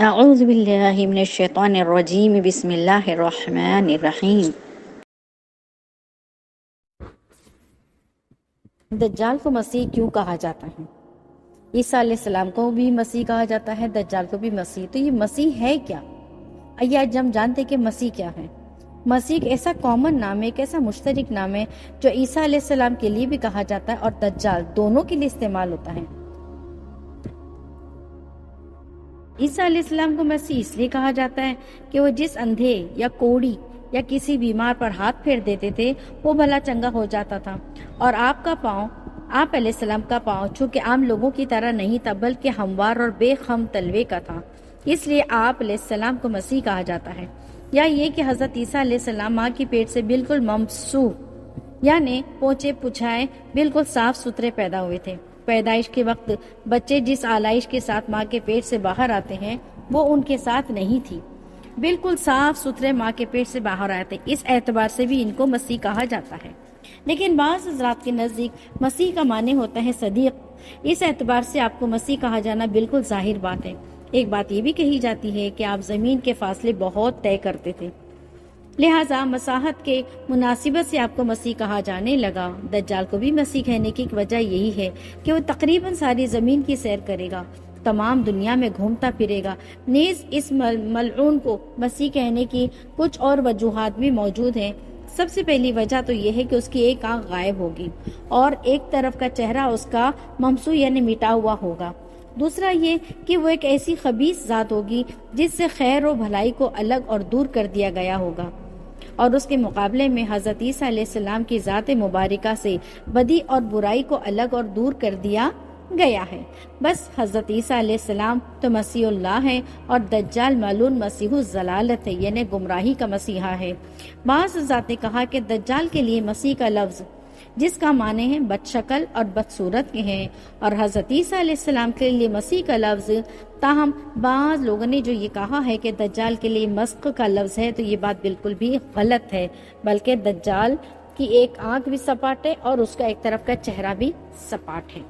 اعوذ باللہ من الشیطان الرجیم بسم اللہ الرحمن الرحیم۔ دجال کو مسیح کیوں کہا جاتا ہے؟ عیسیٰ علیہ السلام کو بھی مسیح کہا جاتا ہے، دجال کو بھی مسیح۔ تو یہ مسیح ہے کیا؟ آئیے آج ہم جانتے کہ مسیح کیا ہے۔ مسیح ایک ایسا کامن نام ہے، ایک ایسا مشترک نام ہے جو عیسیٰ علیہ السلام کے لیے بھی کہا جاتا ہے اور دجال دونوں کے لیے استعمال ہوتا ہے۔ عیسیٰ علیہ السلام کو مسیح اس لیے کہا جاتا ہے کہ وہ جس اندھے یا کوڑی یا کسی بیمار پر ہاتھ پھیر دیتے تھے وہ بھلا چنگا ہو جاتا تھا، اور آپ علیہ السلام کا پاؤں چونکہ عام لوگوں کی طرح نہیں تھا بلکہ ہموار اور بے خم تلوے کا تھا، اس لیے آپ علیہ السلام کو مسیح کہا جاتا ہے۔ یا یہ کہ حضرت عیسیٰ علیہ السلام ماں کی پیٹ سے بالکل ممسوح یعنی پوچھے پچھائے بالکل صاف ستھرے پیدا ہوئے تھے۔ پیدائش کے وقت بچے جس آلائش کے ساتھ ماں کے پیٹ سے باہر آتے ہیں وہ ان کے ساتھ نہیں تھی، بالکل صاف ستھرے ماں کے پیٹ سے باہر آتے، اس اعتبار سے بھی ان کو مسیح کہا جاتا ہے۔ لیکن بعض حضرات کے نزدیک مسیح کا معنی ہوتا ہے صدیق، اس اعتبار سے آپ کو مسیح کہا جانا بالکل ظاہر بات ہے۔ ایک بات یہ بھی کہی جاتی ہے کہ آپ زمین کے فاصلے بہت طے کرتے تھے، لہٰذا مساحت کے مناسبت سے آپ کو مسیح کہا جانے لگا۔ دجال کو بھی مسیح کہنے کی وجہ یہی ہے کہ وہ تقریباً ساری زمین کی سیر کرے گا، تمام دنیا میں گھومتا پھرے گا۔ نیز اس ملعون کو مسیح کہنے کی کچھ اور وجوہات بھی موجود ہیں۔ سب سے پہلی وجہ تو یہ ہے کہ اس کی ایک آنکھ غائب ہوگی اور ایک طرف کا چہرہ اس کا ممسوح یعنی مٹا ہوا ہوگا۔ دوسرا یہ کہ وہ ایک ایسی خبیث ذات ہوگی جس سے خیر و بھلائی کو الگ اور دور کر دیا گیا ہوگا، اور اس کے مقابلے میں حضرت عیسیٰ علیہ السلام کی ذات مبارکہ سے بدی اور برائی کو الگ اور دور کر دیا گیا ہے۔ بس حضرت عیسیٰ علیہ السلام تو مسیح اللہ ہے اور دجال ملعون مسیح الضلالت ہے یعنی گمراہی کا مسیحا ہے۔ بعض حضرات نے کہا کہ دجال کے لیے مسیح کا لفظ جس کا معنی ہے بد شکل اور بدصورت کے ہیں، اور حضرت عیسیٰ علیہ السلام کے لیے مسیح کا لفظ، تاہم بعض لوگوں نے جو یہ کہا ہے کہ دجال کے لیے مسخ کا لفظ ہے تو یہ بات بالکل بھی غلط ہے، بلکہ دجال کی ایک آنکھ بھی سپاٹ ہے اور اس کا ایک طرف کا چہرہ بھی سپاٹ ہے۔